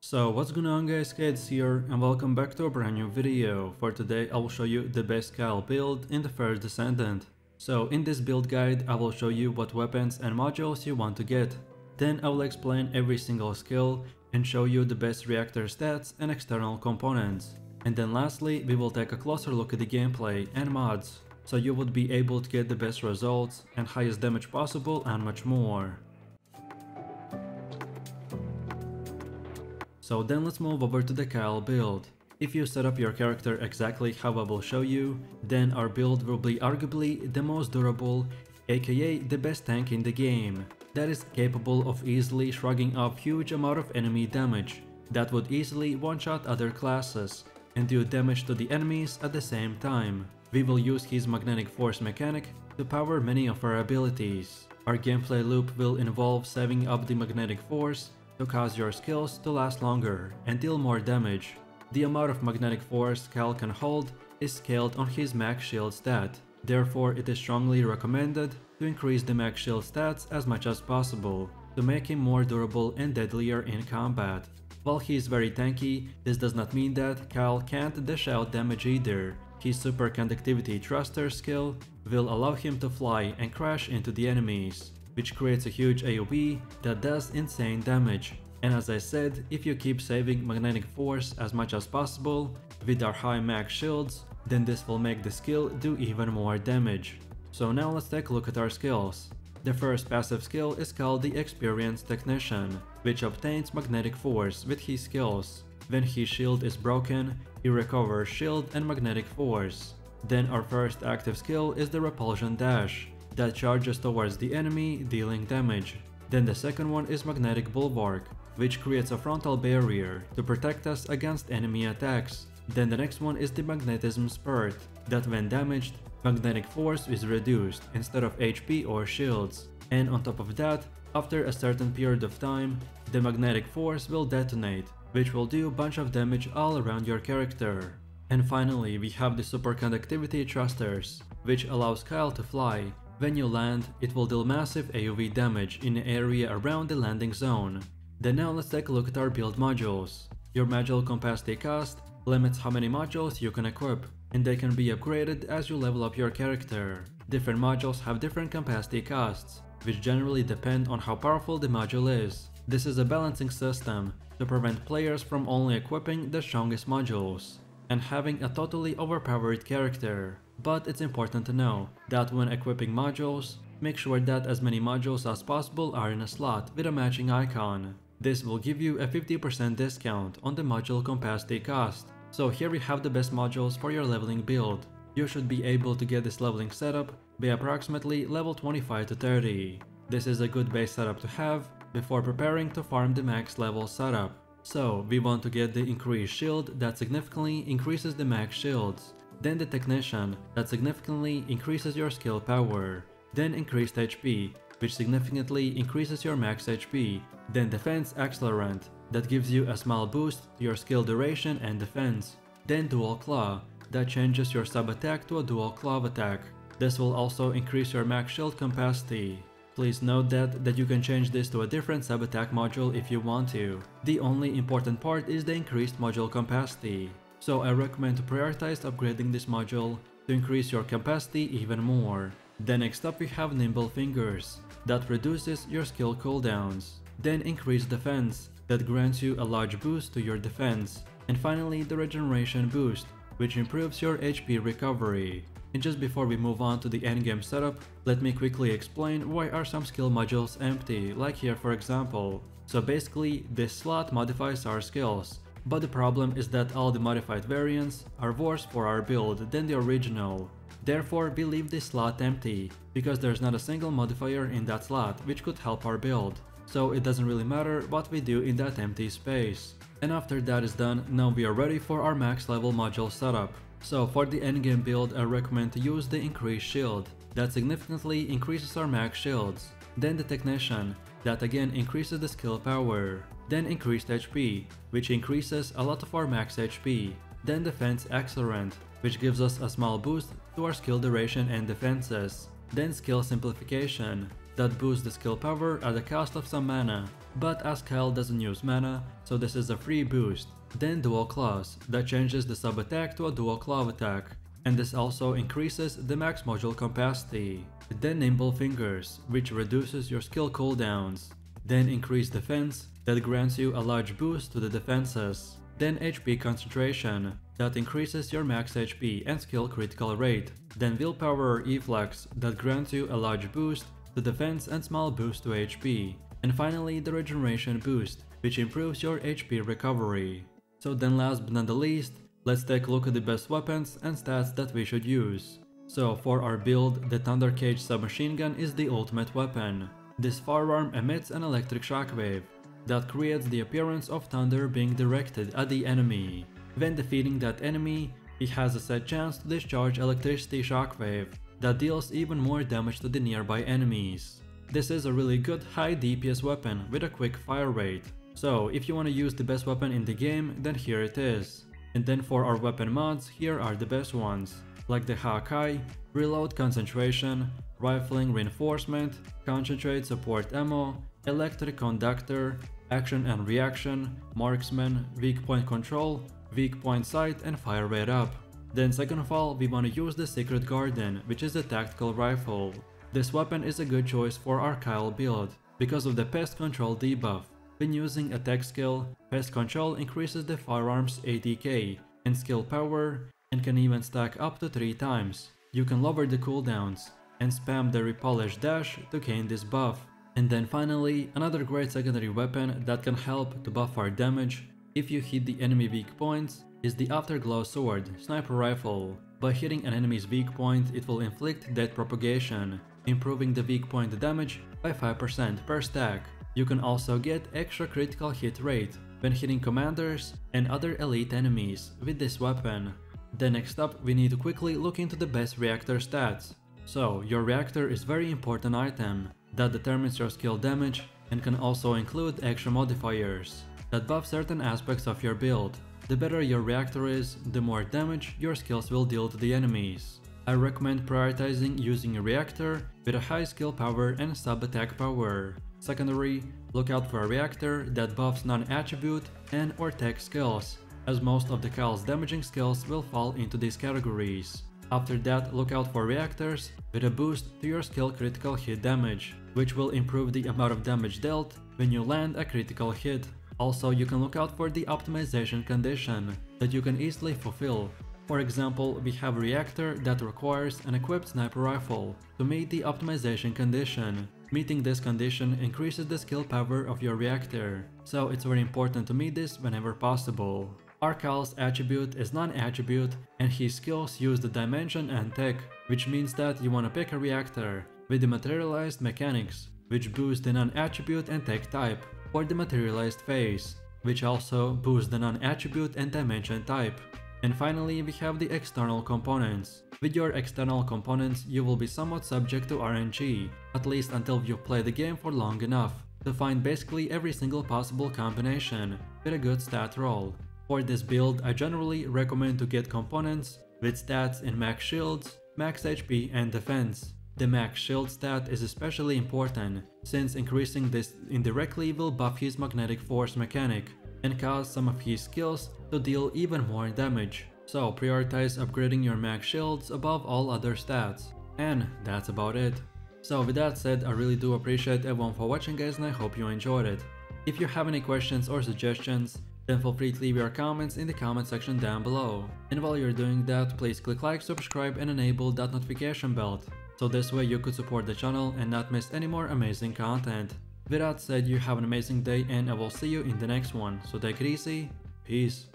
So what's going on guys, Kids here and welcome back to a brand new video. For today I will show you the best Kyle build in the first Descendant. So in this build guide I will show you what weapons and modules you want to get. Then I will explain every single skill and show you the best reactor stats and external components. And then lastly we will take a closer look at the gameplay and mods, so you would be able to get the best results and highest damage possible and much more. So then let's move over to the Kyle build. If you set up your character exactly how I will show you, then our build will be arguably the most durable, aka the best tank in the game, that is capable of easily shrugging off huge amount of enemy damage, that would easily one-shot other classes, and do damage to the enemies at the same time. We will use his magnetic force mechanic to power many of our abilities. Our gameplay loop will involve saving up the magnetic force to cause your skills to last longer and deal more damage. The amount of magnetic force Kyle can hold is scaled on his max shield stat, therefore it is strongly recommended to increase the max shield stats as much as possible to make him more durable and deadlier in combat. While he is very tanky, this does not mean that Kyle can't dish out damage either. His super conductivity thruster skill will allow him to fly and crash into the enemies, which creates a huge AoE that does insane damage. And as I said, if you keep saving magnetic force as much as possible with our high max shields, then this will make the skill do even more damage. So now let's take a look at our skills. The first passive skill is called the Experienced Technician, which obtains magnetic force with his skills. When his shield is broken, he recovers shield and magnetic force. Then our first active skill is the Repulsion Dash, that charges towards the enemy, dealing damage. Then the second one is Magnetic Bulwark, which creates a frontal barrier to protect us against enemy attacks. Then the next one is the Magnetism Spurt, that when damaged, magnetic force is reduced instead of HP or shields. And on top of that, after a certain period of time, the magnetic force will detonate, which will do a bunch of damage all around your character. And finally, we have the Superconductivity Thrusters, which allows Kyle to fly. When you land, it will deal massive AoE damage in the area around the landing zone. Then now let's take a look at our build modules. Your module capacity cost limits how many modules you can equip, and they can be upgraded as you level up your character. Different modules have different capacity costs, which generally depend on how powerful the module is. This is a balancing system to prevent players from only equipping the strongest modules and having a totally overpowered character. But it's important to know that when equipping modules, make sure that as many modules as possible are in a slot with a matching icon. This will give you a 50% discount on the module capacity cost. So here we have the best modules for your leveling build. You should be able to get this leveling setup by approximately level 25 to 30. This is a good base setup to have before preparing to farm the max level setup. So we want to get the increased shield that significantly increases the max shields. Then the Technician, that significantly increases your skill power. Then increased HP, which significantly increases your max HP. Then Defense Accelerant, that gives you a small boost to your skill duration and defense. Then Dual Claw, that changes your sub attack to a dual claw attack. This will also increase your max shield capacity. Please note that you can change this to a different sub attack module if you want to. The only important part is the increased module capacity. So I recommend to prioritize upgrading this module to increase your capacity even more. Then next up we have Nimble Fingers, that reduces your skill cooldowns. Then Increased Defense, that grants you a large boost to your defense. And finally the Regeneration Boost, which improves your HP recovery. And just before we move on to the endgame setup, let me quickly explain why are some skill modules empty, like here for example. So basically, this slot modifies our skills, but the problem is that all the modified variants are worse for our build than the original. Therefore, we leave this slot empty, because there's not a single modifier in that slot which could help our build. So it doesn't really matter what we do in that empty space. And after that is done, now we are ready for our max level module setup. So for the endgame build, I recommend to use the Increased Shield, that significantly increases our max shields. Then the Technician, that again increases the skill power. Then Increased HP, which increases a lot of our max HP. Then Defense Accelerant, which gives us a small boost to our skill duration and defenses. Then Skill Simplification, that boosts the skill power at the cost of some mana, but as Kyle doesn't use mana, so this is a free boost. Then Dual Claws, that changes the sub attack to a Dual Claw attack, and this also increases the max module capacity. Then Nimble Fingers, which reduces your skill cooldowns. Then Increased Defense, that grants you a large boost to the defenses. Then HP Concentration, that increases your max HP and skill critical rate. Then Willpower Eflex, that grants you a large boost to defense and small boost to HP. And finally the Regeneration Boost, which improves your HP recovery. So then last but not the least, let's take a look at the best weapons and stats that we should use. So for our build, the Thunder Cage submachine gun is the ultimate weapon. This firearm emits an electric shockwave that creates the appearance of thunder being directed at the enemy. When defeating that enemy, he has a set chance to discharge electricity shockwave that deals even more damage to the nearby enemies. This is a really good high DPS weapon with a quick fire rate. So if you want to use the best weapon in the game, then here it is. And then for our weapon mods, here are the best ones, like the Hawkeye, Reload Concentration, Rifling Reinforcement, Concentrate Support Ammo, Electric Conductor, Action and Reaction, Marksman, Weak Point Control, Weak Point Sight and Fire Rate Up. Then second of all, we want to use the Secret Garden, which is a tactical rifle. This weapon is a good choice for our Kyle build, because of the Pest Control debuff. When using a tech skill, Pest Control increases the firearm's ATK and skill power and can even stack up to 3 times. You can lower the cooldowns and spam the Repolish Dash to gain this buff. And then finally, another great secondary weapon that can help to buff our damage if you hit the enemy weak points is the Afterglow Sword Sniper Rifle. By hitting an enemy's weak point, it will inflict death propagation, improving the weak point damage by 5% per stack. You can also get extra critical hit rate when hitting commanders and other elite enemies with this weapon. Then next up, we need to quickly look into the best reactor stats. So your reactor is very important item that determines your skill damage and can also include extra modifiers that buff certain aspects of your build. The better your reactor is, the more damage your skills will deal to the enemies. I recommend prioritizing using a reactor with a high skill power and sub attack power. Secondary, look out for a reactor that buffs non-attribute and or tech skills, as most of the Kyle's damaging skills will fall into these categories. After that, look out for reactors with a boost to your skill critical hit damage, which will improve the amount of damage dealt when you land a critical hit. Also, you can look out for the optimization condition that you can easily fulfill. For example, we have a reactor that requires an equipped sniper rifle to meet the optimization condition. Meeting this condition increases the skill power of your reactor, so it's very important to meet this whenever possible. Our Kyle's attribute is non-attribute and his skills use the dimension and tech, which means that you want to pick a reactor with the materialized mechanics, which boost the non-attribute and tech type, or the materialized phase, which also boosts the non-attribute and dimension type. And finally, we have the external components. With your external components, you will be somewhat subject to RNG, at least until you've played the game for long enough, to find basically every single possible combination with a good stat roll. For this build, I generally recommend to get components with stats in max shields, max HP and defense. The max shield stat is especially important, since increasing this indirectly will buff his magnetic force mechanic and cause some of his skills to deal even more damage. So prioritize upgrading your max shields above all other stats. And that's about it. So with that said, I really do appreciate everyone for watching guys, and I hope you enjoyed it. If you have any questions or suggestions, then feel free to leave your comments in the comment section down below. And while you're doing that, please click like, subscribe and enable that notification bell, so this way you could support the channel and not miss any more amazing content. With that said, you have an amazing day and I will see you in the next one, so take it easy, peace.